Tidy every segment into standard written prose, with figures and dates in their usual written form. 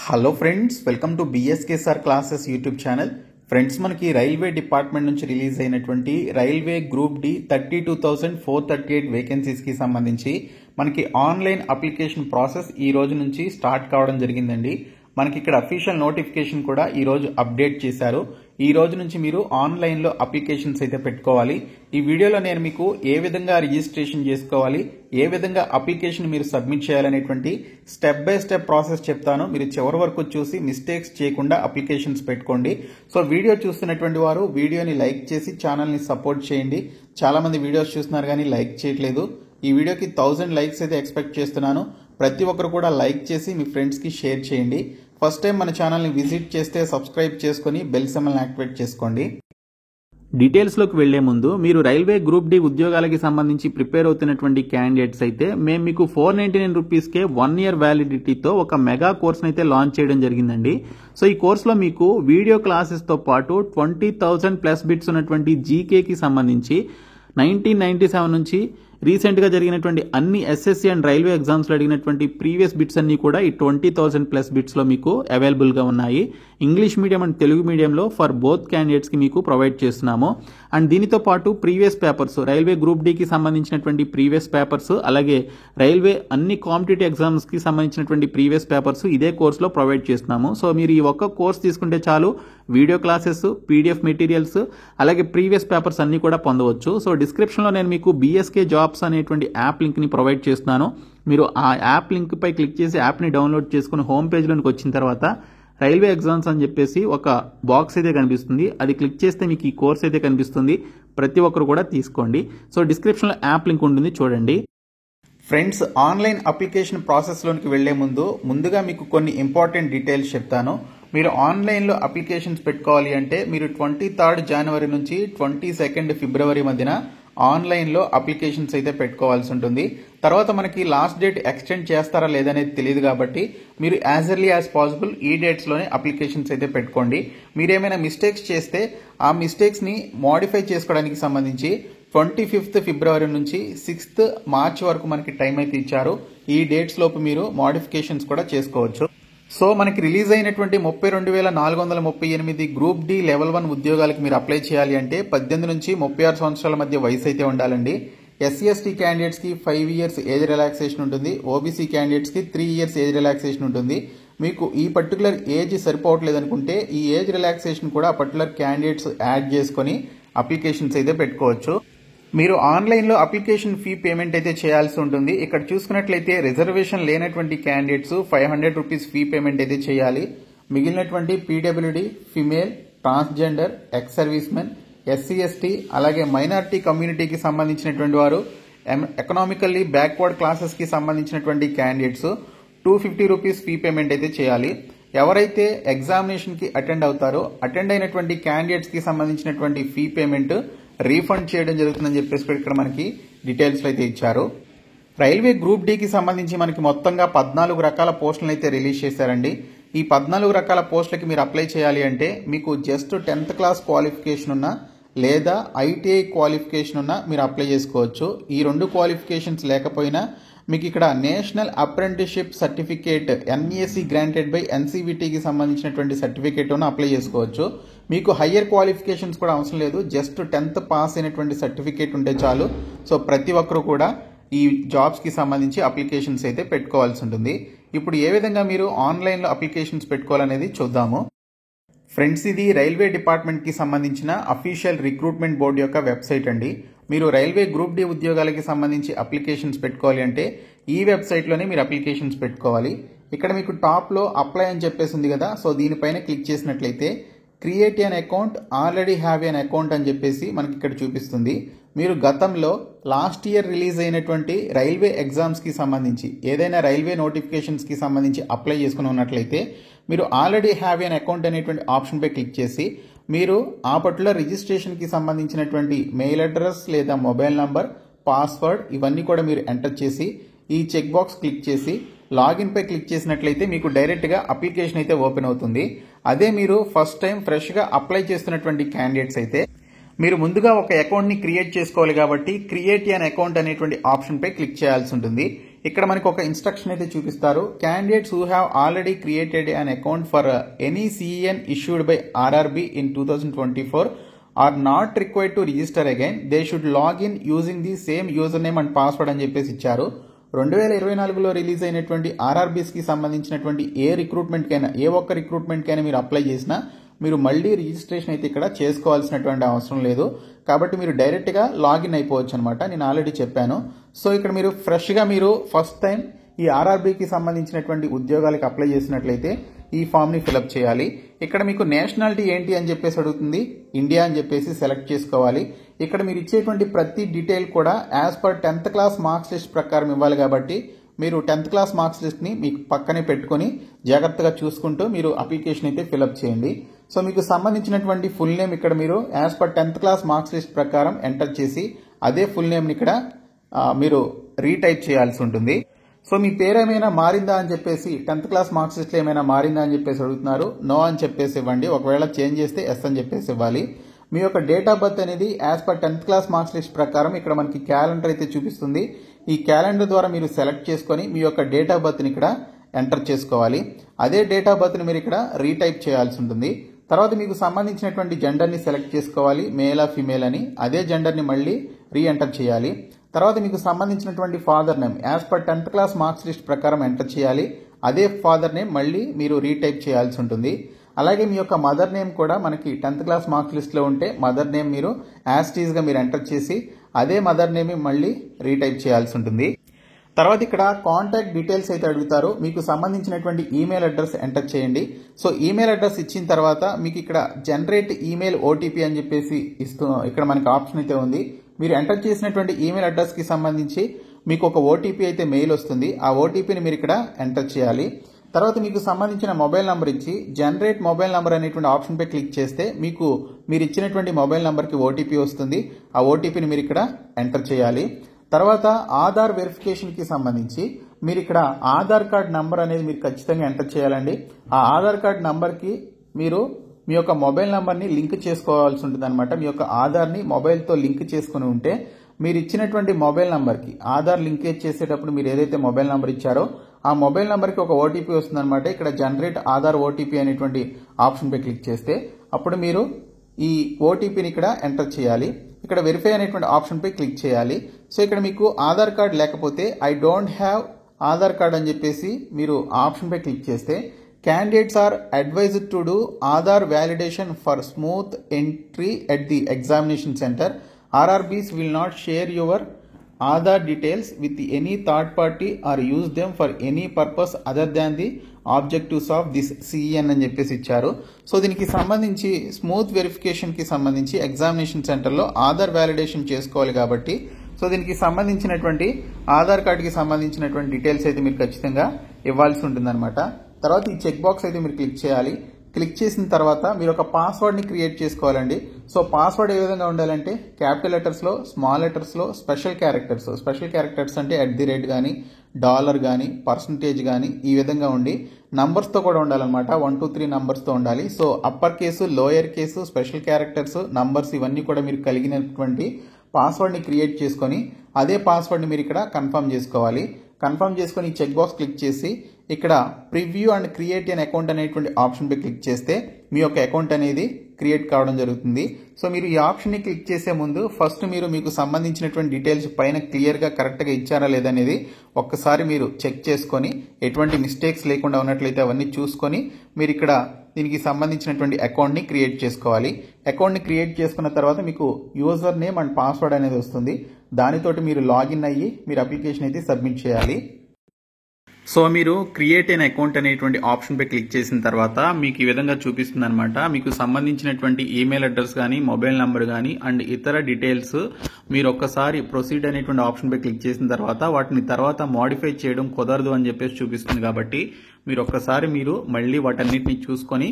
Hello friends, welcome to BSK sir classes YouTube channel. Friends, మనకి railway department నుంచి release అయినటువంటి railway group D 32,438 వేకెన్సీస్కి సంబంధించి మనకి ఆన్లైన్ అప్లికేషన్ ప్రాసెస్ ఈ రోజు నుంచి స్టార్ట్ కావడం జరిగిందండి. మనకి ఇక్కడ అఫీషియల్ నోటిఫికేషన్ కూడా ఈ రోజు అప్డేట్ చేశారు. ఈ రోజు నుంచి మీరు ఆన్లైన్లో అప్లికేషన్స్ అయితే పెట్టుకోవాలి. ఈ వీడియోలో నేను మీకు ఏ విధంగా రిజిస్ట్రేషన్ చేసుకోవాలి, ఏ విధంగా అప్లికేషన్ మీరు సబ్మిట్ చేయాలనేటువంటి స్టెప్ బై స్టెప్ ప్రాసెస్ చెప్తాను. మీరు చివరి వరకు చూసి మిస్టేక్స్ చేయకుండా అప్లికేషన్స్ పెట్టుకోండి. సో వీడియో చూస్తున్నటువంటి వారు వీడియోని లైక్ చేసి ఛానల్ని సపోర్ట్ చేయండి. చాలా మంది వీడియోస్ చూస్తున్నారు కానీ లైక్ చేయట్లేదు. ఈ వీడియోకి 1000 లైక్స్ అయితే ఎక్స్పెక్ట్ చేస్తున్నాను. ప్రతి ఒక్కరు కూడా లైక్ చేసి మీ ఫ్రెండ్స్కి షేర్ చేయండి. ఫస్ట్ టైం మన ఛానల్ని విజిట్ చేస్తే సబ్స్క్రైబ్ చేసుకుని బెల్ సింబల్ని యాక్టివేట్ చేసుకోండి. డీటెయిల్స్లోకి వెళ్లే ముందు మీరు రైల్వే గ్రూప్ డి ఉద్యోగాలకి సంబంధించి ప్రిపేర్ అవుతున్నటువంటి క్యాండిడేట్స్ అయితే మేము మీకు 499 రూపీస్కే 1 ఇయర్ వ్యాలిడిటీతో ఒక మెగా కోర్స్ని అయితే లాంచ్ చేయడం జరిగిందండి. సో ఈ కోర్సులో మీకు వీడియో క్లాసెస్తో పాటు 20,000 ప్లస్ బిట్స్ ఉన్నటువంటి జీకేకి సంబంధించి 1997 నుంచి రీసెంట్గా జరిగినటువంటి అన్ని ఎస్ఎస్సి అండ్ రైల్వే ఎగ్జామ్స్లో అడిగినటువంటి ప్రీవియస్ బిట్స్ అన్ని కూడా ఈ 20,000 ప్లస్ బిట్స్లో మీకు అవైలబుల్గా ఉన్నాయి. ఇంగ్లీష్ మీడియం అండ్ తెలుగు మీడియంలో ఫర్ బోత్ క్యాండిడేట్స్కి మీకు ప్రొవైడ్ చేస్తున్నాము. అండ్ దీనితో పాటు ప్రీవియస్ పేపర్స్, రైల్వే గ్రూప్ డికి సంబంధించినటువంటి ప్రీవియస్ పేపర్స్, అలాగే రైల్వే అన్ని కాంపిటేటివ్ ఎగ్జామ్స్కి సంబంధించినటువంటి ప్రీవియస్ పేపర్స్ ఇదే కోర్సులో ప్రొవైడ్ చేస్తున్నాము. సో మీరు ఈ ఒక్క కోర్స్ తీసుకుంటే చాలు, వీడియో క్లాసెస్, పీడిఎఫ్ మెటీరియల్స్, అలాగే ప్రీవియస్ పేపర్స్ అన్ని కూడా పొందవచ్చు. సో డిస్క్రిప్షన్లో నేను మీకు బిఎస్కే జాబ్స్ అనేటువంటి యాప్ లింక్ని ప్రొవైడ్ చేస్తున్నాను. మీరు ఆ యాప్ లింక్ పై క్లిక్ చేసి యాప్ని డౌన్లోడ్ చేసుకుని హోమ్ పేజ్లోనికి వచ్చిన తర్వాత రైల్వే ఎగ్జామ్స్ అని చెప్పేసి ఒక బాక్స్ అయితే కనిపిస్తుంది. అది క్లిక్ చేస్తే మీకు ఈ కోర్స్ అయితే కనిపిస్తుంది. ప్రతి ఒక్కరు కూడా తీసుకోండి. సో డిస్క్రిప్షన్లో యాప్ లింక్ ఉంటుంది, చూడండి. ఫ్రెండ్స్, ఆన్లైన్ అప్లికేషన్ ప్రాసెస్లోనికి వెళ్లే ముందుగా మీకు కొన్ని ఇంపార్టెంట్ డీటెయిల్స్ చెప్తాను. మీరు ఆన్లైన్లో అప్లికేషన్స్ పెట్టుకోవాలి అంటే మీరు 23 జనవరి నుంచి 22 ఫిబ్రవరి మధ్యన ఆన్లైన్లో అప్లికేషన్స్ అయితే పెట్టుకోవాల్సి ఉంటుంది. తర్వాత మనకి లాస్ట్ డేట్ ఎక్స్టెండ్ చేస్తారా లేదనేది తెలియదు కాబట్టి మీరు యాజ్ ఎర్లీ యాజ్ పాసిబుల్ ఈ డేట్స్లోనే అప్లికేషన్స్ అయితే పెట్టుకోండి. మీరేమైనా మిస్టేక్స్ చేస్తే ఆ మిస్టేక్స్ని మోడిఫై చేసుకోవడానికి సంబంధించి 25 ఫిబ్రవరి నుంచి 6 మార్చ్ వరకు మనకి టైం అయితే ఇచ్చారు. ఈ డేట్స్ లోపు మీరు మోడిఫికేషన్స్ కూడా చేసుకోవచ్చు. సో మనకి రిలీజ్ అయినటువంటి 32,438 గ్రూప్ డి లెవెల్ 1 ఉద్యోగాలకు మీరు అప్లై చేయాలి అంటే 18 నుంచి 36 సంవత్సరాల మధ్య వయసు అయితే ఉండాలండి. ఎస్సీ ఎస్టీ క్యాండిడేట్స్ కి 5 ఇయర్స్ ఏజ్ రిలాక్సేషన్ ఉంటుంది. ఓబీసీ క్యాండిడేట్స్ కి 3 ఇయర్స్ ఏజ్ రిలాక్సేషన్ ఉంటుంది. మీకు ఈ పర్టికులర్ ఏజ్ సరిపోవట్లేదు అనుకుంటే ఈ ఏజ్ రిలాక్సేషన్ కూడా పర్టికులర్ క్యాండిడేట్స్ యాడ్ చేసుకుని అప్లికేషన్స్ అయితే పెట్టుకోవచ్చు. మీరు ఆన్లైన్లో అప్లికేషన్ ఫీ పేమెంట్ అయితే చేయాల్సి ఉంటుంది. ఇక్కడ చూసుకున్నట్లయితే రిజర్వేషన్ లేనటువంటి క్యాండిడేట్స్ 500 రూపీస్ ఫీ పేమెంట్ అయితే చేయాలి. మిగిలినటువంటి PWD, female, transgender, ex service men, SC ST, అలాగే మైనారిటీ కమ్యూనిటీకి సంబంధించినటువంటి వారు, ఎకనామికల్లీ బ్యాక్వర్డ్ క్లాసెస్కి సంబంధించినటువంటి క్యాండిడేట్స్ 250 రూపీస్ ఫీ పేమెంట్ అయితే చేయాలి. ఎవరైతే ఎగ్జామినేషన్కి అటెండ్ అవుతారో అటెండ్ అయినటువంటి క్యాండిడేట్స్కి సంబంధించినటువంటి ఫీ పేమెంట్ రీఫండ్ చేయడం జరుగుతుందని చెప్పేసి ఇక్కడ మనకి డీటెయిల్స్ అయితే ఇచ్చారు. రైల్వే గ్రూప్ డికి సంబంధించి మనకి మొత్తంగా 14 రకాల పోస్టులను అయితే రిలీజ్ చేశారండి. ఈ 14 రకాల పోస్టులకి మీరు అప్లై చేయాలి అంటే మీకు జస్ట్ 10th క్లాస్ క్వాలిఫికేషన్ ఉన్నా లేదా ఐటీఐ క్వాలిఫికేషన్ ఉన్నా మీరు అప్లై చేసుకోవచ్చు. ఈ 2 క్వాలిఫికేషన్స్ లేకపోయినా మీకు ఇక్కడ national apprenticeship certificate NESC granted by ఎన్సీవీటీకి సంబంధించినటువంటి సర్టిఫికేట్ ఉన్న అప్లై చేసుకోవచ్చు. మీకు హయ్యర్ క్వాలిఫికేషన్స్ కూడా అవసరం లేదు, జస్ట్ 10th పాస్ అయినటువంటి సర్టిఫికేట్ ఉంటే చాలు. సో ప్రతి ఒక్కరు కూడా ఈ జాబ్స్కి సంబంధించి అప్లికేషన్స్ అయితే పెట్టుకోవాల్సి ఉంటుంది. ఇప్పుడు ఏ విధంగా మీరు ఆన్లైన్లో అప్లికేషన్స్ పెట్టుకోవాలనేది చూద్దాము. ఫ్రెండ్స్, ఇది రైల్వే డిపార్ట్మెంట్కి సంబంధించిన అఫీషియల్ రిక్రూట్మెంట్ బోర్డు యొక్క వెబ్సైట్ అండి. మీరు రైల్వే గ్రూప్ డి ఉద్యోగాలకి సంబంధించి అప్లికేషన్స్ పెట్టుకోవాలి అంటే ఈ వెబ్సైట్లోనే మీరు అప్లికేషన్స్ పెట్టుకోవాలి. ఇక్కడ మీకు టాప్లో అప్లై అని చెప్పేసి ఉంది కదా, సో దీనిపైన క్లిక్ చేసినట్లయితే create an account, already have an account అని చెప్పేసి మనకి ఇక్కడ చూపిస్తుంది. మీరు గతంలో లాస్ట్ ఇయర్ రిలీజ్ అయినటువంటి రైల్వే ఎగ్జామ్స్కి సంబంధించి ఏదైనా రైల్వే నోటిఫికేషన్స్కి సంబంధించి అప్లై చేసుకుని ఉన్నట్లయితే మీరు ఆల్రెడీ హ్యావ్ ఎన్ అకౌంట్ అనేటువంటి ఆప్షన్పై క్లిక్ చేసి మీరు ఆ పర్టికులర్ రిజిస్ట్రేషన్కి సంబంధించినటువంటి మెయిల్ అడ్రస్ లేదా మొబైల్ నంబర్, పాస్వర్డ్ ఇవన్నీ కూడా మీరు ఎంటర్ చేసి ఈ చెక్ బాక్స్ క్లిక్ చేసి లాగిన్ పై క్లిక్ చేసినట్లయితే మీకు డైరెక్ట్గా అప్లికేషన్ అయితే ఓపెన్ అవుతుంది. అదే మీరు ఫస్ట్ టైం ఫ్రెష్గా అప్లై చేస్తున్నటువంటి క్యాండిడేట్స్ అయితే మీరు ముందుగా ఒక అకౌంట్ని క్రియేట్ చేసుకోవాలి కాబట్టి క్రియేట్ అన్ అకౌంట్ అనేటువంటి ఆప్షన్పై క్లిక్ చేయాల్సి ఉంటుంది. ఇక్కడ మనకు ఒక ఇన్స్ట్రక్షన్ అయితే చూపిస్తారు. Candidates who have already created an account for any CEN issued by RRB in 2024 are not required to register again. They should log in using the same user name and password అని చెప్పేసి ఇచ్చారు. 2024లో release అయినటువంటి RRBs కి సంబంధించినటువంటి ఏ ఒక్క recruitment కైనా మీరు apply చేసినా మీరు మళ్ళీ రిజిస్ట్రేషన్ అయితే ఇక్కడ చేసుకోవాల్సినటువంటి అవసరం లేదు. కాబట్టి మీరు డైరెక్ట్ గా లాగిన్ అయిపోవచ్చు అనమాట. నేను ఆల్రెడీ చెప్పాను. సో ఇక్కడ మీరు ఫ్రెష్ గా మీరు ఫస్ట్ టైం ఈ ఆర్ఆర్బీకి సంబంధించినటువంటి ఉద్యోగాలకు అప్లై చేసినట్లయితే ఈ ఫామ్ ని ఫిలప్ చేయాలి. ఇక్కడ మీకు నేషనాలిటీ ఏంటి అని చెప్పేసి అడుగుతుంది. ఇండియా అని చెప్పేసి సెలెక్ట్ చేసుకోవాలి. ఇక్కడ మీరు ఇచ్చేటువంటి ప్రతి డీటెయిల్ కూడా as per 10th class marks list ప్రకారం ఇవ్వాలి. కాబట్టి మీరు 10th క్లాస్ మార్క్స్ లిస్ట్ ని మీకు పక్కనే పెట్టుకుని జాగ్రత్తగా చూసుకుంటూ మీరు అప్లికేషన్ అయితే ఫిలప్ చేయండి. సో మీకు సంబంధించినటువంటి ఫుల్ నేమ్ ఇక్కడ మీరు as per 10th class marks list ప్రకారం ఎంటర్ చేసి అదే ఫుల్ నేమ్ ని ఇక్కడ మీరు రీటైప్ చేయాల్సి ఉంటుంది. సో మీ పేరు ఏమైనా మారిందా అని చెప్పేసి 10th క్లాస్ మార్క్స్ లిస్ట్ లో ఏమైనా మారిందా అని చెప్పేసి అడుగుతున్నారు. నో అని చెప్పేసి ఇవ్వండి. ఒకవేళ చేంజ్ చేస్తే ఎస్ అని చెప్పేసి ఇవ్వాలి. మీ యొక్క డేట్ ఆఫ్ బర్త్ అనేది as per 10th class marks list ప్రకారం ఇక్కడ మనకి క్యాలెండర్ అయితే చూపిస్తుంది. ఈ క్యాలెండర్ ద్వారా మీరు సెలెక్ట్ చేసుకొని మీ యొక్క డేట్ ఆఫ్ బర్త్ ని ఇక్కడ ఎంటర్ చేసుకోవాలి. అదే డేట్ ఆఫ్ బర్త్ ని మీరు ఇక్కడ రీటైప్ చేయాల్సి ఉంటుంది. తర్వాత మీకు సంబంధించినటువంటి జెండర్ ని సెలెక్ట్ చేసుకోవాలి. మేల్ ఆ ఫిమేల్ అని. అదే జెండర్ ని మళ్ళీ రీ ఎంటర్ చేయాలి. తర్వాత మీకు సంబంధించినటువంటి father name as per 10th class marks list ప్రకారం ఎంటర్ చేయాలి. అదే ఫాదర్ నేమ్ మళ్ళీ మీరు రీటైప్ చేయాల్సి ఉంటుంది. అలాగే మీ యొక్క మదర్ నేమ్ కూడా మనకి 10th క్లాస్ మార్క్స్ లిస్ట్ లో ఉంటే మదర్ నేమ్ మీరు యాజ్ టీజ్ గా మీరు ఎంటర్ చేసి అదే మదర్ నేమ్ మళ్ళీ రీటైప్ చేయాల్సి ఉంటుంది. తర్వాత ఇక్కడ కాంటాక్ట్ డీటెయిల్స్ అయితే అడుగుతారు. మీకు సంబంధించినటువంటి ఈమెయిల్ అడ్రస్ ఎంటర్ చేయండి. సో ఈమెయిల్ అడ్రస్ ఇచ్చిన తర్వాత మీకు ఇక్కడ జనరేట్ ఈమెయిల్ ఓటీపీ అని చెప్పేసి ఇక్కడ మనకి ఆప్షన్ అయితే ఉంది. మీరు ఎంటర్ చేసినటువంటి ఈమెయిల్ అడ్రస్ కి సంబంధించి మీకు ఒక ఓటీపీ అయితే మెయిల్ వస్తుంది. ఆ ఓటీపీని మీరు ఇక్కడ ఎంటర్ చేయాలి. తర్వాత మీకు సంబంధించిన మొబైల్ నంబర్ ఇచ్చి జనరేట్ మొబైల్ నంబర్ అనేటువంటి ఆప్షన్ పై క్లిక్ చేస్తే మీరు ఇచ్చినటువంటి మొబైల్ నంబర్ కి ఓటీపీ వస్తుంది. ఆ ఓటీపీని మీరు ఇక్కడ ఎంటర్ చేయాలి. తర్వాత ఆధార్ వెరిఫికేషన్ కి సంబంధించి మీరు ఇక్కడ ఆధార్ కార్డ్ నంబర్ అనేది మీరు ఖచ్చితంగా ఎంటర్ చేయాలండి. ఆ ఆధార్ కార్డ్ నంబర్ కి మీరు మీ యొక్క మొబైల్ నంబర్ ని లింక్ చేసుకోవాల్సి ఉంటుంది అనమాట. మీ యొక్క ఆధార్ ని మొబైల్ తో లింక్ చేసుకుని ఉంటే మీరు ఇచ్చినటువంటి మొబైల్ నంబర్ కి ఆధార్ లింకేజ్ చేసేటప్పుడు మీరు ఏదైతే మొబైల్ నంబర్ ఇచ్చారో ఆ మొబైల్ నంబర్ కి ఒక ఓటీపీ వస్తుంది అనమాట. ఇక్కడ జనరేట్ ఆధార్ ఓటీపీ అనేటువంటి ఆప్షన్ పై క్లిక్ చేస్తే అప్పుడు మీరు ఈ ఓటీపీని ఇక్కడ ఎంటర్ చేయాలి. ఇక్కడ వెరిఫై అనేటువంటి ఆప్షన్ పై క్లిక్ చేయాలి. సో ఇక్కడ మీకు ఆధార్ కార్డ్ లేకపోతే I don't have Aadhaar card అని చెప్పేసి మీరు ఆప్షన్ పై క్లిక్ చేస్తే candidates are advised to do Aadhaar validation for smooth entry at the examination centre. RRBs will not share your Aadhaar details with any third party or use them for any purpose other than the objectives of this CEN అని చెప్పేసి ఇచ్చారు. So దీనికి సంబంధించి smooth verification కి సంబంధించి examination సెంటర్లో Aadhaar validation చేసుకోవాలి. కాబట్టి సో దీనికి సంబంధించినటువంటి ఆధార్ కార్డుకి సంబంధించినటువంటి డీటెయిల్స్ అయితే మీరు ఖచ్చితంగా ఇవ్వాల్సి ఉంటుంది అనమాట. తర్వాత ఈ చెక్ బాక్స్ అయితే మీరు క్లిక్ చేయాలి. క్లిక్ చేసిన తర్వాత మీరు ఒక పాస్వర్డ్ ని క్రియేట్ చేసుకోవాలండి. సో పాస్వర్డ్ ఏ విధంగా ఉండాలంటే క్యాపిటల్ లెటర్స్ లో, స్మాల్ లెటర్స్ లో, స్పెషల్ క్యారెక్టర్స్ అంటే @ గానీ, డాలర్ గానీ, పర్సంటేజ్ గానీ ఈ విధంగా ఉండి నంబర్స్ తో కూడా ఉండాలన్నమాట. 1 2 3 నంబర్స్ తో ఉండాలి. So upper case, lower case, special characters, numbers ఇవన్నీ కూడా మీరు కలిగినటువంటి పాస్వర్డ్ ని క్రియేట్ చేసుకొని అదే పాస్వర్డ్ ని మీరు ఇక్కడ కన్ఫర్మ్ చేసుకోవాలి. కన్ఫర్మ్ చేసుకొని ఈ చెక్ బాక్స్ క్లిక్ చేసి ఇక్కడ preview and create an account అనేటువంటి ఆప్షన్ పై క్లిక్ చేస్తే మీ యొక్క అకౌంట్ అనేది క్రియేట్ కావడం జరుగుతుంది. సో మీరు ఈ ఆప్షన్ ని క్లిక్ చేసే ముందు ఫస్ట్ మీకు సంబంధించినటువంటి డీటెయిల్స్ పైన క్లియర్ గా కరెక్ట్ గా ఇచ్చారా లేదనేది ఒక్కసారి మీరు చెక్ చేసుకొని ఎటువంటి మిస్టేక్స్ లేకుండా ఉన్నట్లయితే అవన్నీ చూసుకొని మీరు ఇక్కడ దీనికి సంబంధించినటువంటి అకౌంట్ ని క్రియేట్ చేసుకోవాలి. అకౌంట్ ని క్రియేట్ చేసుకున్న తర్వాత మీకు యూజర్ నేమ్ అండ్ పాస్వర్డ్ అనేది వస్తుంది. దానితోటి మీరు లాగిన్ అయ్యి మీరు అప్లికేషన్ అయితే సబ్మిట్ చేయాలి. సో మీరు క్రియేట్ ఎన్ అకౌంట్ అనేటువంటి ఆప్షన్ పై క్లిక్ చేసిన తర్వాత మీకు ఈ విధంగా చూపిస్తుంది అనమాట. మీకు సంబంధించినటువంటి ఈమెయిల్ అడ్రస్ కానీ, మొబైల్ నంబర్ కానీ అండ్ ఇతర డీటెయిల్స్ మీరు ఒక్కసారి ప్రొసీడ్ అనేటువంటి ఆప్షన్ పై క్లిక్ చేసిన తర్వాత వాటిని తర్వాత మోడిఫై చేయడం కుదరదు అని చెప్పేసి చూపిస్తుంది. కాబట్టి మీరు ఒక్కసారి మళ్ళీ వాటన్నిటిని చూసుకొని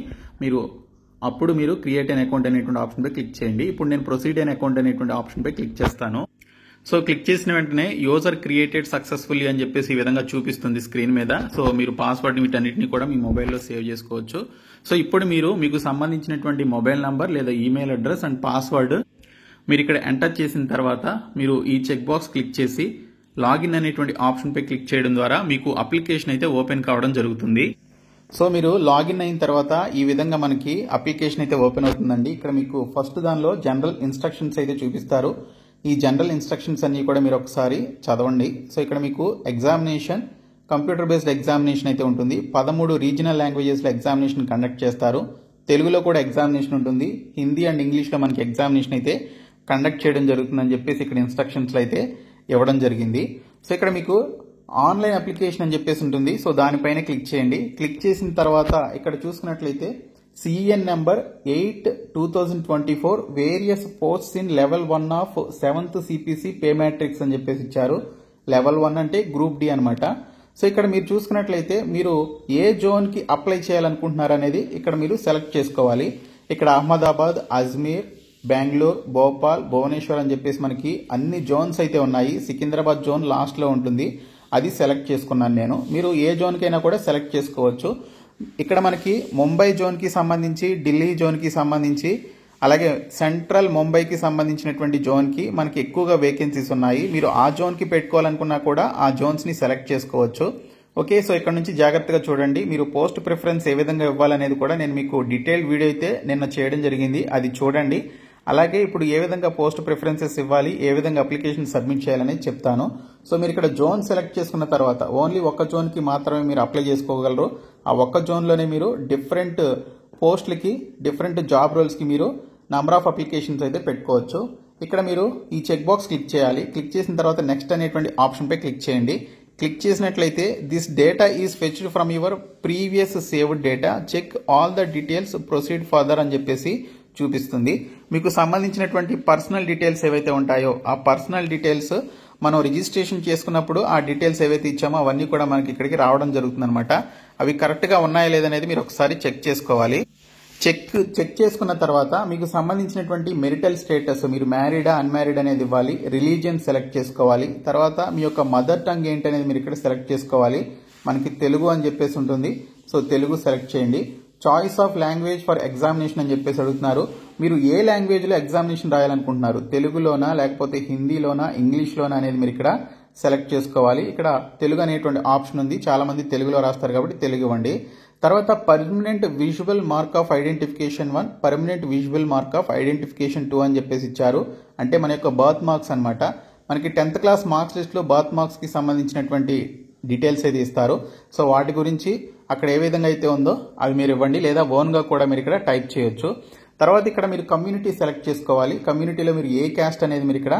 అప్పుడు మీరు క్రియేట్ ఎన్ అకౌంట్ అనేటువంటి ఆప్షన్ పై క్లిక్ చేయండి. ఇప్పుడు నేను ప్రొసీడ్ ఎన్ అకౌంట్ అనేటువంటి ఆప్షన్ పై క్లిక్ చేస్తాను. సో క్లిక్ చేసిన వెంటనే యూజర్ క్రియేటెడ్ సక్సెస్ఫుల్లీ అని చెప్పేసి ఈ విధంగా చూపిస్తుంది స్క్రీన్ మీద. సో మీరు పాస్వర్డ్ వీటన్నిటిని కూడా మీ మొబైల్లో సేవ్ చేసుకోవచ్చు. సో ఇప్పుడు మీకు సంబంధించినటువంటి మొబైల్ నంబర్ లేదా ఈమెయిల్ అడ్రస్ అండ్ పాస్వర్డ్ మీరు ఇక్కడ ఎంటర్ చేసిన తర్వాత మీరు ఈ చెక్ బాక్స్ క్లిక్ చేసి లాగిన్ అనేటువంటి ఆప్షన్పై క్లిక్ చేయడం ద్వారా మీకు అప్లికేషన్ అయితే ఓపెన్ కావడం జరుగుతుంది. సో మీరు లాగిన్ అయిన తర్వాత ఈ విధంగా మనకి అప్లికేషన్ అయితే ఓపెన్ అవుతుందండి. ఇక్కడ మీకు ఫస్ట్ దానిలో జనరల్ ఇన్స్ట్రక్షన్స్ అయితే చూపిస్తారు. ఈ జనరల్ ఇన్స్ట్రక్షన్స్ అన్ని కూడా మీరు ఒకసారి చదవండి. సో ఇక్కడ మీకు ఎగ్జామినేషన్ కంప్యూటర్ బేస్డ్ ఎగ్జామినేషన్ అయితే ఉంటుంది. 13 రీజనల్ లాంగ్వేజెస్లో ఎగ్జామినేషన్ కండక్ట్ చేస్తారు. తెలుగులో కూడా ఎగ్జామినేషన్ ఉంటుంది. హిందీ అండ్ ఇంగ్లీష్లో మనకి ఎగ్జామినేషన్ అయితే కండక్ట్ చేయడం జరుగుతుందని చెప్పేసి ఇక్కడ ఇన్స్ట్రక్షన్స్లో అయితే ఇవ్వడం జరిగింది. సో ఇక్కడ మీకు ఆన్లైన్ అప్లికేషన్ అని చెప్పేసి ఉంటుంది. సో దానిపైన క్లిక్ చేయండి. క్లిక్ చేసిన తర్వాత ఇక్కడ చూసుకున్నట్లయితే CEN number 8/2024 various posts in level 1 of 7th CPC pay matrix అని చెప్పేసి ఇచ్చారు. లెవెల్ 1 అంటే గ్రూప్ డి అనమాట. సో ఇక్కడ మీరు చూసుకున్నట్లయితే మీరు ఏ జోన్ కి అప్లై చేయాలనుకుంటున్నారు అనేది ఇక్కడ మీరు సెలెక్ట్ చేసుకోవాలి. ఇక్కడ అహ్మదాబాద్, అజ్మీర్, బెంగళూరు, భోపాల్, భువనేశ్వర్ అని చెప్పేసి మనకి అన్ని జోన్స్ అయితే ఉన్నాయి. సికింద్రాబాద్ జోన్ లాస్ట్ లో ఉంటుంది. అది సెలెక్ట్ చేసుకున్నాను నేను. మీరు ఏ జోన్ కైనా కూడా సెలెక్ట్ చేసుకోవచ్చు. ఇక్కడ మనకి ముంబై జోన్ కి సంబంధించి, ఢిల్లీ జోన్ కి సంబంధించి, అలాగే సెంట్రల్ ముంబైకి సంబంధించినటువంటి జోన్ కి మనకి ఎక్కువగా వేకెన్సీస్ ఉన్నాయి. మీరు ఆ జోన్ కి పెట్టుకోవాలనుకున్నా కూడా ఆ జోన్స్ ని సెలెక్ట్ చేసుకోవచ్చు. ఓకే, సో ఇక్కడ నుంచి జాగ్రత్తగా చూడండి. మీరు పోస్ట్ ప్రిఫరెన్స్ ఏ విధంగా ఇవ్వాలనేది కూడా నేను మీకు డీటెయిల్డ్ వీడియో అయితే నిన్న చేయడం జరిగింది. అది చూడండి. అలాగే ఇప్పుడు ఏ విధంగా పోస్ట్ ప్రిఫరెన్సెస్ ఇవ్వాలి, ఏ విధంగా అప్లికేషన్ సబ్మిట్ చేయాలనేది చెప్తాను. సో మీరు ఇక్కడ జోన్ సెలెక్ట్ చేసుకున్న తర్వాత ఓన్లీ ఒక్క జోన్ కి మాత్రమే మీరు అప్లై చేసుకోగలరు. ఆ ఒక్క జోన్ లోనే మీరు డిఫరెంట్ పోస్టులకి, డిఫరెంట్ జాబ్ రోల్స్ కి మీరు నంబర్ ఆఫ్ అప్లికేషన్స్ అయితే పెట్టుకోవచ్చు. ఇక్కడ మీరు ఈ చెక్ బాక్స్ క్లిక్ చేయాలి. క్లిక్ చేసిన తర్వాత నెక్స్ట్ అనేటువంటి ఆప్షన్ పై క్లిక్ చేయండి. క్లిక్ చేసినట్లయితే this data is fetched from your previous saved data, check all the details, proceed further అని చెప్పేసి చూపిస్తుంది. మీకు సంబంధించినటువంటి పర్సనల్ డీటెయిల్స్ ఏవైతే ఉంటాయో ఆ పర్సనల్ డీటెయిల్స్ మనం రిజిస్ట్రేషన్ చేసుకున్నప్పుడు ఆ డీటెయిల్స్ ఏవైతే ఇచ్చామో అవన్నీ కూడా మనకి ఇక్కడికి రావడం జరుగుతుంది అనమాట. అవి కరెక్ట్ గా ఉన్నాయా లేదనేది మీరు ఒకసారి చెక్ చేసుకోవాలి. చెక్ చేసుకున్న తర్వాత మీకు సంబంధించినటువంటి మెరిటల్ స్టేటస్, మీరు మ్యారీడా అన్మ్యారీడ్ అనేది ఇవ్వాలి. రిలీజియన్ సెలెక్ట్ చేసుకోవాలి. తర్వాత మీ యొక్క మదర్ టంగ్ ఏంటి అనేది మీరు ఇక్కడ సెలెక్ట్ చేసుకోవాలి. మనకి తెలుగు అని చెప్పేసి ఉంటుంది. సో తెలుగు సెలెక్ట్ చేయండి. Choice of language for examination అని చెప్పేసి అడుగుతున్నారు. మీరు ఏ లాంగ్వేజ్ లో ఎగ్జామినేషన్ రాయాలనుకుంటున్నారు, తెలుగులోనా లేకపోతే హిందీలోనా ఇంగ్లీష్లోనా అనేది మీరు ఇక్కడ సెలెక్ట్ చేసుకోవాలి. ఇక్కడ తెలుగు అనేటువంటి ఆప్షన్ ఉంది. చాలా మంది తెలుగులో రాస్తారు కాబట్టి తెలుగు ఇవ్వండి. తర్వాత permanent visual mark of identification 1, permanent visual mark of identification 2 అని చెప్పేసి ఇచ్చారు. అంటే మన యొక్క బర్త్ మార్క్స్ అనమాట. మనకి 10th class marks list low birth marks కి సంబంధించినటువంటి డీటెయిల్స్ అయితే ఇస్తారు. సో వాటి గురించి అక్కడ ఏ విధంగా అయితే ఉందో అవి మీరు ఇవ్వండి, లేదా ఓన్ గా కూడా మీరు ఇక్కడ టైప్ చేయొచ్చు. తర్వాత ఇక్కడ మీరు కమ్యూనిటీ సెలెక్ట్ చేసుకోవాలి. కమ్యూనిటీలో మీరు ఏ క్యాస్ట్ అనేది మీరు ఇక్కడ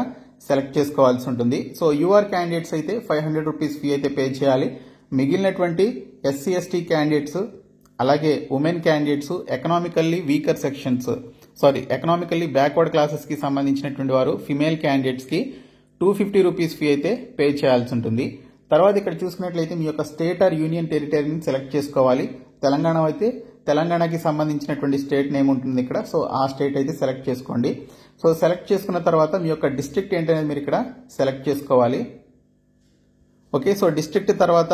సెలెక్ట్ చేసుకోవాల్సి ఉంటుంది. సో యూఆర్ క్యాండిడేట్స్ అయితే 500 రూపీస్ ఫీ అయితే పే చేయాలి. మిగిలినటువంటి ఎస్సీ ఎస్టీ క్యాండిడేట్స్, అలాగే women candidates, economically weaker sections, economically backward classes కి సంబంధించినటువంటి వారు, ఫిమేల్ క్యాండిడేట్స్ కి 250 రూపీస్ ఫీ అయితే పే చేయాల్సి ఉంటుంది. తర్వాత ఇక్కడ చూసుకున్నట్లయితే మీ యొక్క స్టేట్ ఆర్ యూనియన్ టెరిటరీని సెలెక్ట్ చేసుకోవాలి. తెలంగాణ అయితే తెలంగాణకి సంబంధించినటువంటి స్టేట్ నేమ్ ఉంటుంది ఇక్కడ. సో ఆ స్టేట్ అయితే సెలెక్ట్ చేసుకోండి. సో సెలెక్ట్ చేసుకున్న తర్వాత మీ యొక్క డిస్ట్రిక్ట్ ఏంటనేది మీరు ఇక్కడ సెలెక్ట్ చేసుకోవాలి. ఓకే, సో డిస్ట్రిక్ట్ తర్వాత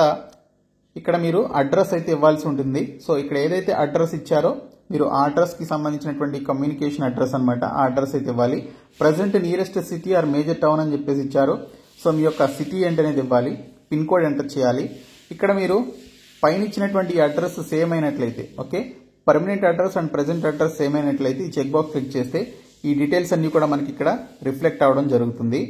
ఇక్కడ మీరు అడ్రస్ అయితే ఇవ్వాల్సి ఉంటుంది. సో ఇక్కడ ఏదైతే అడ్రస్ ఇచ్చారో మీరు ఆ అడ్రస్ కి సంబంధించినటువంటి కమ్యూనికేషన్ అడ్రస్ అనమాట, ఆ అడ్రస్ అయితే ఇవ్వాలి. Present nearest city or major town అని చెప్పేసి ఇచ్చారు. సో మీ యొక్క సిటీ ఏంటనేది ఇవ్వాలి. పిన్ కోడ్ ఎంటర్ చేయాలి. ఇక్కడ మీరు పైన ఇచ్చినటువంటి అడ్రస్ సేమ్ అయినట్లయితే, okay, permanent address and present address same అయినట్లయితే ఈ చెక్ బాక్స్ క్లిక్ చేస్తే ఈ డీటెయిల్స్ అన్ని కూడా మనకి ఇక్కడ రిఫ్లెక్ట్ అవడం జరుగుతుంది.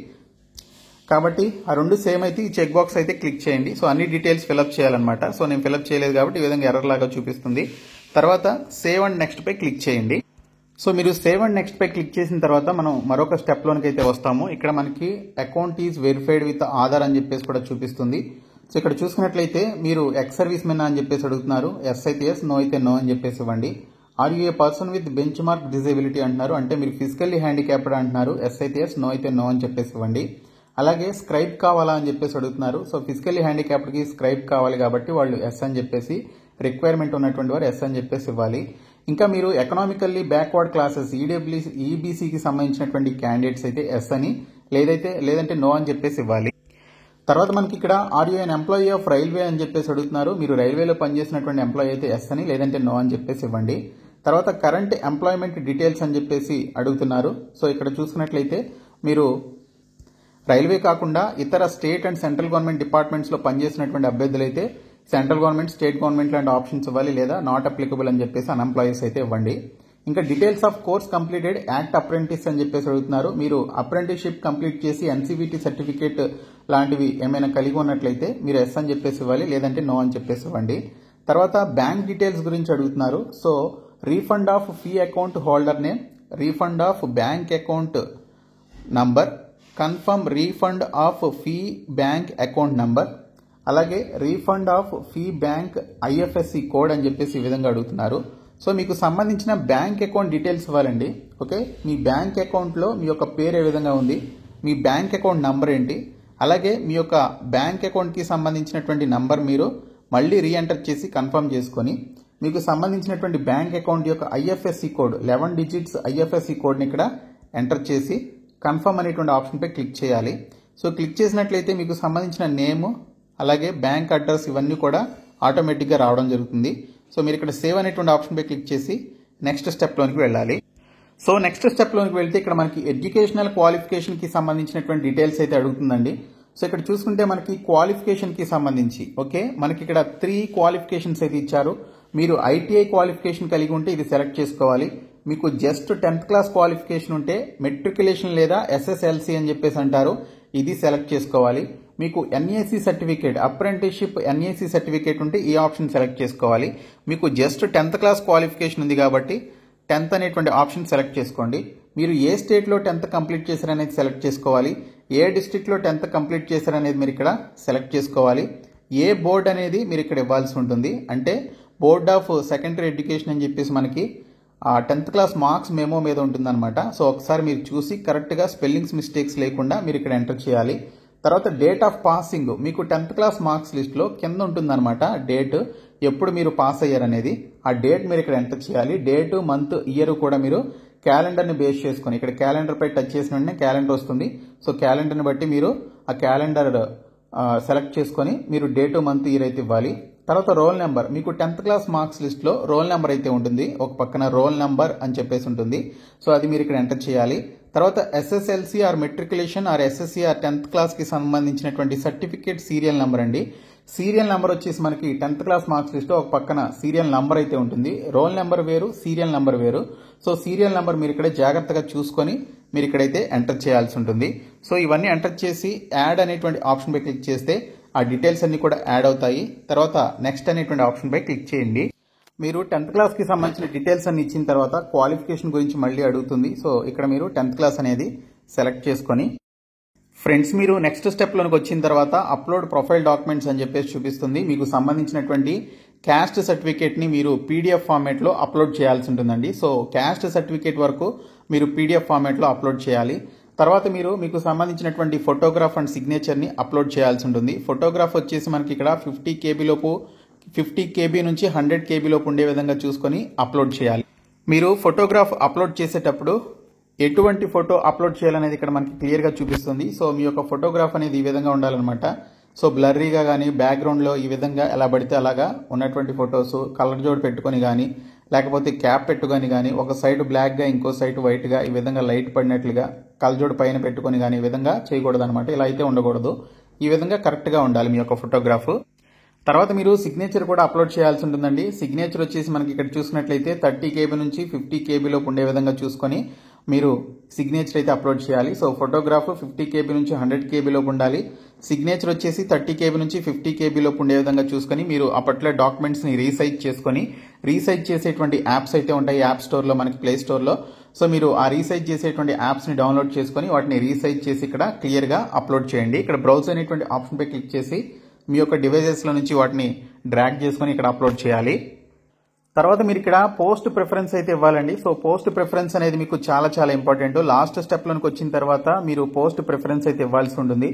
కాబట్టి ఆ రెండు సేమ్ అయితే ఈ చెక్ బాక్స్ అయితే క్లిక్ చేయండి. సో అన్ని డీటెయిల్స్ ఫిల్అప్ చేయాలన్నమాట. సో నేను ఫిల్అప్ చేయలేదు కాబట్టి ఈ విధంగా ఎర్రర్ లాగా చూపిస్తుంది. తర్వాత సేవ్ అండ్ నెక్స్ట్ పై క్లిక్ చేయండి. సో మీరు సేవ్ అండ్ నెక్స్ట్ పై క్లిక్ చేసిన తర్వాత మనం మరొక స్టెప్ లోనికి అయితే వస్తాము. ఇక్కడ మనకి account is verified with Aadhaar అని చెప్పేసి కూడా చూపిస్తుంది. సో ఇక్కడ చూసుకున్నట్లయితే మీరు ఎక్స్ సర్వీస్ మెన్ అని చెప్పేసి అడుగుతున్నారు. ఎస్ అయితే ఎస్, నో అయితే నో అని చెప్పేసి ఇవ్వండి. Are you a person with benchmark disability అంటున్నారు, అంటే మీరు ఫిజికల్లీ హ్యాండిక్యాప్డ్ అంటున్నారు. ఎస్ అయితే ఎస్, నో అయితే నో అని చెప్పేసి ఇవ్వండి. అలాగే స్క్రైబ్ కావాలా అని చెప్పేసి అడుగుతున్నారు. సో ఫిజికల్లీ హ్యాండిక్యాప్డ్ కి స్క్రైబ్ కావాలి కాబట్టి వాళ్ళు ఎస్ అని చెప్పేసి, రిక్వైర్మెంట్ ఉన్నటువంటి వారు ఎస్ అని చెప్పేసి ఇవ్వాలి. ఇంకా మీరు ఎకనామికల్లీ బ్యాక్వర్డ్ క్లాసెస్ ఈబీసీకి సంబంధించినటువంటి క్యాండిడేట్స్ అయితే ఎస్ అని, లేదంటే నో అని చెప్పేసి ఇవ్వాలి. తర్వాత మనకి ఇక్కడ are you an employee of railway అని చెప్పేసి అడుగుతున్నారు. మీరు రైల్వేలో పనిచేసినటువంటి ఎంప్లాయీ అయితే ఎస్ అని, లేదంటే నో అని చెప్పేసి ఇవ్వండి. తర్వాత కరెంట్ ఎంప్లాయ్మెంట్ డీటెయిల్స్ అని చెప్పేసి అడుగుతున్నారు. సో ఇక్కడ చూసుకున్నట్లయితే మీరు రైల్వే కాకుండా ఇతర స్టేట్ అండ్ సెంట్రల్ గవర్నమెంట్ డిపార్ట్మెంట్స్లో పనిచేసినటువంటి అభ్యర్థులు అయితే సెంట్రల్ గవర్నమెంట్, స్టేట్ గవర్నమెంట్ లాంటి ఆప్షన్స్ ఇవ్వాలి, లేదా నాట్ అప్లికబుల్ అని చెప్పేసి అన్ఎంప్లాయీస్ అయితే ఇవ్వండి. ఇంకా details of course completed act apprentice అని చెప్పేసి అడుగుతున్నారు. మీరు అప్రెంటిస్షిప్ కంప్లీట్ చేసి ఎన్సీవీటీ సర్టిఫికేట్ లాంటివి ఏమైనా కలిగి ఉన్నట్లయితే మీరు ఎస్ అని చెప్పేసి ఇవ్వాలి, లేదంటే నో అని చెప్పేసి ఇవ్వండి. తర్వాత బ్యాంక్ డీటెయిల్స్ గురించి అడుగుతున్నారు. So refund of fee account holder name, refund of bank account number, confirm refund of fee bank account number, అలాగే refund of fee bank IFSC code అని చెప్పేసి ఈ విధంగా అడుగుతున్నారు. సో మీకు సంబంధించిన బ్యాంక్ అకౌంట్ డీటెయిల్స్ ఇవ్వాలండి. ఓకే, మీ బ్యాంక్ అకౌంట్లో మీ యొక్క పేరు ఏ విధంగా ఉంది, మీ బ్యాంక్ అకౌంట్ నంబర్ ఏంటి, అలాగే మీ యొక్క బ్యాంక్ అకౌంట్కి సంబంధించినటువంటి నంబర్ మీరు మళ్ళీ రీఎంటర్ చేసి కన్ఫర్మ్ చేసుకొని మీకు సంబంధించినటువంటి బ్యాంక్ అకౌంట్ యొక్క ఐఎఫ్ఎస్సి కోడ్ 11 డిజిట్స్ ఐఎఫ్ఎస్సి కోడ్ని ఇక్కడ ఎంటర్ చేసి కన్ఫర్మ్ అనేటువంటి ఆప్షన్పై క్లిక్ చేయాలి. సో క్లిక్ చేసినట్లయితే మీకు సంబంధించిన నేమ్, అలాగే బ్యాంక్ అడ్రస్ ఇవన్నీ కూడా ఆటోమేటిక్గా రావడం జరుగుతుంది. సో మీరు ఇక్కడ సేవ్ అనేటువంటి ఆప్షన్పై క్లిక్ చేసి నెక్స్ట్ స్టెప్లోనికి వెళ్ళాలి. సో నెక్స్ట్ స్టెప్లోనికి వెళ్తే ఇక్కడ మనకి ఎడ్యుకేషనల్ క్వాలిఫికేషన్కి సంబంధించినటువంటి డీటెయిల్స్ అయితే అడుగుతుందండి. సో ఇక్కడ చూసుకుంటే మనకి క్వాలిఫికేషన్కి సంబంధించి మనకి ఇక్కడ 3 క్వాలిఫికేషన్స్ అయితే ఇచ్చారు. మీరు ఐటీఐ క్వాలిఫికేషన్ కలిగి ఉంటే ఇది సెలెక్ట్ చేసుకోవాలి. మీకు జస్ట్ 10th క్లాస్ క్వాలిఫికేషన్ ఉంటే మెట్రికులేషన్ లేదా ఎస్ఎస్ఎల్సి అని చెప్పేసి అంటారు, ఇది సెలెక్ట్ చేసుకోవాలి. మీకు NAC certificate, apprenticeship NAC certificate ఉంటే ఈ ఆప్షన్ సెలెక్ట్ చేసుకోవాలి. మీకు జస్ట్ 10th క్లాస్ క్వాలిఫికేషన్ ఉంది కాబట్టి 10th అనేటువంటి ఆప్షన్ సెలెక్ట్ చేసుకోండి. మీరు ఏ స్టేట్లో 10th కంప్లీట్ చేశారనేది సెలెక్ట్ చేసుకోవాలి. ఏ డిస్ట్రిక్ట్లో 10th కంప్లీట్ చేశారనేది మీరు ఇక్కడ సెలెక్ట్ చేసుకోవాలి. ఏ బోర్డ్ అనేది మీరు ఇక్కడ ఇవ్వాల్సి ఉంటుంది, అంటే బోర్డ్ ఆఫ్ సెకండరీ ఎడ్యుకేషన్ అని చెప్పేసి మనకి 10th క్లాస్ మార్క్స్ మెమో మీద ఉంటుందన్నమాట. సో ఒకసారి మీరు చూసి కరెక్ట్గా స్పెల్లింగ్స్ మిస్టేక్స్ లేకుండా మీరు ఇక్కడ ఎంటర్ చేయాలి. తర్వాత డేట్ ఆఫ్ పాసింగ్ మీకు 10th క్లాస్ మార్క్స్ లిస్ట్లో కింద ఉంటుందన్నమాట. డేట్ ఎప్పుడు మీరు పాస్ అయ్యారనేది ఆ డేట్ మీరు ఇక్కడ ఎంటర్ చేయాలి. డేట్, మంత్, ఇయర్ కూడా మీరు క్యాలెండర్ని బేస్ చేసుకొని ఇక్కడ క్యాలెండర్ పై టచ్ చేసిన వెంటనే క్యాలెండర్ వస్తుంది. సో క్యాలెండర్ని బట్టి మీరు ఆ క్యాలెండర్ సెలెక్ట్ చేసుకొని మీరు డేట్, మంత్, ఇయర్ అయితే ఇవ్వాలి. తర్వాత రోల్ నెంబర్ మీకు 10th క్లాస్ మార్క్స్ లిస్ట్లో రోల్ నెంబర్ అయితే ఉంటుంది, ఒక పక్కన రోల్ నెంబర్ అని చెప్పేసి ఉంటుంది. సో అది మీరు ఇక్కడ ఎంటర్ చేయాలి. తర్వాత SSLC or matriculation or SSC or 10th క్లాస్కి సంబంధించినటువంటి సర్టిఫికేట్ సీరియల్ నెంబర్ అండి. సీరియల్ నెంబర్ వచ్చేసి మనకి 10th క్లాస్ మార్క్స్ లిస్ట్లో ఒక పక్కన సీరియల్ నెంబర్ అయితే ఉంటుంది. రోల్ నెంబర్ వేరు, సీరియల్ నెంబర్ వేరు. సో సీరియల్ నెంబర్ మీరు ఇక్కడ జాగ్రత్తగా చూసుకొని మీరు ఇక్కడైతే ఎంటర్ చేయాల్సి ఉంటుంది. సో ఇవన్నీ ఎంటర్ చేసి యాడ్ అనేటువంటి ఆప్షన్ పై క్లిక్ చేస్తే ఆ డీటెయిల్స్ అన్ని కూడా యాడ్ అవుతాయి. తర్వాత నెక్స్ట్ అనేటువంటి ఆప్షన్ పై క్లిక్ చేయండి. మీరు 10th క్లాస్కి సంబంధించిన డీటెయిల్స్ అన్ని ఇచ్చిన తర్వాత క్వాలిఫికేషన్ గురించి మళ్ళీ అడుగుతుంది. సో ఇక్కడ మీరు 10th క్లాస్ అనేది సెలెక్ట్ చేసుకొని ఫ్రెండ్స్ మీరు నెక్స్ట్ స్టెప్లోకి వచ్చిన తర్వాత అప్లోడ్ ప్రొఫైల్ డాక్యుమెంట్స్ అని చెప్పేసి చూపిస్తుంది. మీకు సంబంధించినటువంటి క్యాస్ట్ సర్టిఫికేట్ని మీరు పీడిఎఫ్ ఫార్మేట్లో అప్లోడ్ చేయాల్సి ఉంటుందండి. సో క్యాస్ట్ సర్టిఫికేట్ వరకు మీరు పీడిఎఫ్ ఫార్మేట్లో అప్లోడ్ చేయాలి. తర్వాత మీకు సంబంధించినటువంటి ఫోటోగ్రాఫ్ అండ్ సిగ్నేచర్ని అప్లోడ్ చేయాల్సి ఉంటుంది. ఫోటోగ్రాఫ్ వచ్చేసి మనకి ఇక్కడ 50 KB లోపు 50 KB నుంచి 100 KB లోపు ఉండే విధంగా చూసుకొని అప్లోడ్ చేయాలి. మీరు ఫోటోగ్రాఫ్ అప్లోడ్ చేసేటప్పుడు ఎటువంటి ఫోటో అప్లోడ్ చేయాలనేది ఇక్కడ మనకి క్లియర్గా చూపిస్తుంది. సో మీ యొక్క ఫోటోగ్రాఫ్ అనేది ఈ విధంగా ఉండాలన్నమాట. సో బ్లర్రీగా కానీ బ్యాక్గ్రౌండ్లో ఈ విధంగా ఎలా పడితే అలాగా ఉన్నటువంటి ఫొటోస్ కలర్ జోడ్ పెట్టుకొని కానీ లేకపోతే క్యాప్ పెట్టుకొని కానీ ఒక సైడ్ బ్లాక్గా ఇంకో సైడ్ వైట్గా ఈ విధంగా లైట్ పడినట్లుగా కలజోడు పైన పెట్టుకొని కానీ ఈ విధంగా చేయకూడదు అనమాట. ఇలా అయితే ఉండకూడదు. ఈ విధంగా కరెక్ట్గా ఉండాలి మీ యొక్క ఫోటోగ్రాఫ్. తర్వాత మీరు సిగ్నేచర్ కూడా అప్లోడ్ చేయాల్సి ఉంటుందండి. సిగ్నేచర్ వచ్చేసి మనకి ఇక్కడ చూసినట్లయితే 30 KB నుంచి 50 KB లోపు ఉండే విధంగా చూసుకొని మీరు సిగ్నేచర్ అయితే అప్లోడ్ చేయాలి. సో ఫోటోగ్రాఫ్ 50 KB నుంచి 100 KB లోపు ఉండాలి. సిగ్నేచర్ వచ్చేసి 30 KB నుంచి 50 KB లోపు ఉండే విధంగా చూసుకొని మీరు ఆ పర్టికులర్ డాక్యుమెంట్స్ని రీసైజ్ చేసుకొని రీసైజ్ చేసేటువంటి యాప్స్ అయితే ఉంటాయి యాప్ స్టోర్లో మనకి ప్లే స్టోర్లో. సో మీరు ఆ రీసైజ్ చేసేటువంటి యాప్స్ని డౌన్లోడ్ చేసుకొని వాటిని రీసైజ్ చేసి ఇక్కడ క్లియర్గా అప్లోడ్ చేయండి. ఇక్కడ బ్రౌజ్ అనేటువంటి ఆప్షన్పై క్లిక్ చేసి మీ యొక్క డివైజెస్లో నుంచి వాటిని డ్రాగ్ చేసుకొని ఇక్కడ అప్లోడ్ చేయాలి. తర్వాత మీరు ఇక్కడ పోస్ట్ ప్రిఫరెన్స్ అయితే ఇవ్వాలండి. సో పోస్ట్ ప్రిఫరెన్స్ అనేది మీకు చాలా చాలా ఇంపార్టెంట్. లాస్ట్ స్టెప్లోకి వచ్చిన తర్వాత మీరు పోస్ట్ ప్రిఫరెన్స్ అయితే ఇవ్వాల్సి ఉంటుంది.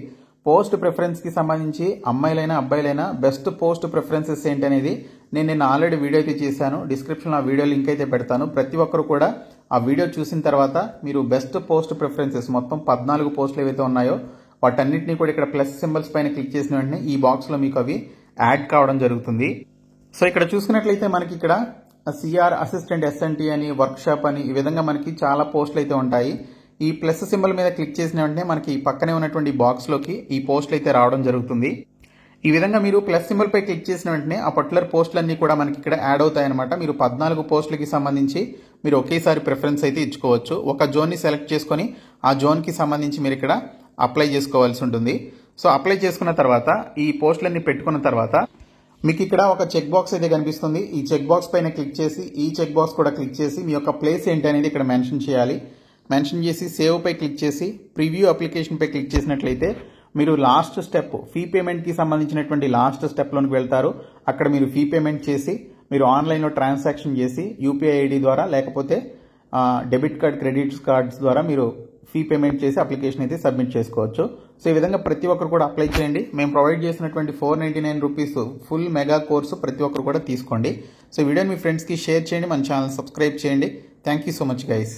పోస్ట్ ప్రిఫరెన్స్కి సంబంధించి అమ్మాయిలైనా అబ్బాయిలైనా బెస్ట్ పోస్ట్ ప్రిఫరెన్సెస్ ఏంటి అనేది నేను ఆల్రెడీ వీడియో అయితే చేశాను. డిస్క్రిప్షన్లో ఆ వీడియో లింక్ అయితే పెడతాను. ప్రతి ఒక్కరు కూడా ఆ వీడియో చూసిన తర్వాత మీరు బెస్ట్ పోస్ట్ ప్రిఫరెన్సెస్ మొత్తం 14 పోస్టులు ఏవైతే ఉన్నాయో వాటన్నిటిని కూడా ఇక్కడ ప్లస్ సింబల్స్ పైన క్లిక్ చేసిన వెంటనే ఈ బాక్స్లో మీకు అవి యాడ్ కావడం జరుగుతుంది. సో ఇక్కడ చూసుకున్నట్లయితే మనకి ఇక్కడ సిఆర్ అసిస్టెంట్ SNT అని వర్క్షాప్ అని ఈ విధంగా మనకి చాలా పోస్టులు అయితే ఉంటాయి. ఈ ప్లస్ సింబల్ మీద క్లిక్ చేసిన వెంటనే మనకి పక్కనే ఉన్నటువంటి బాక్స్లోకి ఈ పోస్టులు అయితే రావడం జరుగుతుంది. ఈ విధంగా మీరు ప్లస్ సింబల్ పై క్లిక్ చేసిన వెంటనే ఆ పర్టికులర్ పోస్టులన్నీ కూడా మనకి ఇక్కడ యాడ్ అవుతాయన్నమాట. మీరు 14 పోస్టులకి సంబంధించి మీరు ఒకేసారి ప్రిఫరెన్స్ అయితే ఇచ్చుకోవచ్చు. ఒక జోన్ని సెలెక్ట్ చేసుకొని ఆ జోన్కి సంబంధించి మీరు ఇక్కడ అప్లై చేసుకోవాల్సి ఉంటుంది. సో అప్లై చేసుకున్న తర్వాత ఈ పోస్టులన్నీ పెట్టుకున్న తర్వాత మీకు ఇక్కడ ఒక చెక్ బాక్స్ అయితే కనిపిస్తుంది. ఈ చెక్ బాక్స్ పైన క్లిక్ చేసి ఈ చెక్ బాక్స్ కూడా క్లిక్ చేసి మీ యొక్క ప్లేస్ ఏంటి అనేది ఇక్కడ మెన్షన్ చేయాలి. మెన్షన్ చేసి సేవ్ పై క్లిక్ చేసి ప్రివ్యూ అప్లికేషన్ పై క్లిక్ చేసినట్లయితే మీరు లాస్ట్ స్టెప్ ఫీ పేమెంట్కి సంబంధించినటువంటి లాస్ట్ స్టెప్లోకి వెళ్తారు. అక్కడ మీరు ఫీ పేమెంట్ చేసి మీరు ఆన్లైన్లో ట్రాన్సాక్షన్ చేసి యూపీఐ ఐడి ద్వారా లేకపోతే డెబిట్ కార్డ్ క్రెడిట్ కార్డ్స్ ద్వారా మీరు ఫీ పేమెంట్ చేసి అప్లికేషన్ అయితే సబ్మిట్ చేసుకోవచ్చు. సో ఈ విధంగా ప్రతి ఒక్కరు కూడా అప్లై చేయండి. మేము ప్రొవైడ్ చేసినటువంటి 499 రూపీస్ ఫుల్ మెగా కోర్సు ప్రతి ఒక్కరు కూడా తీసుకోండి. సో ఈ వీడియోని మీ ఫ్రెండ్స్కి షేర్ చేయండి, మన ఛానల్ సబ్స్క్రైబ్ చేయండి. Thank you so much guys.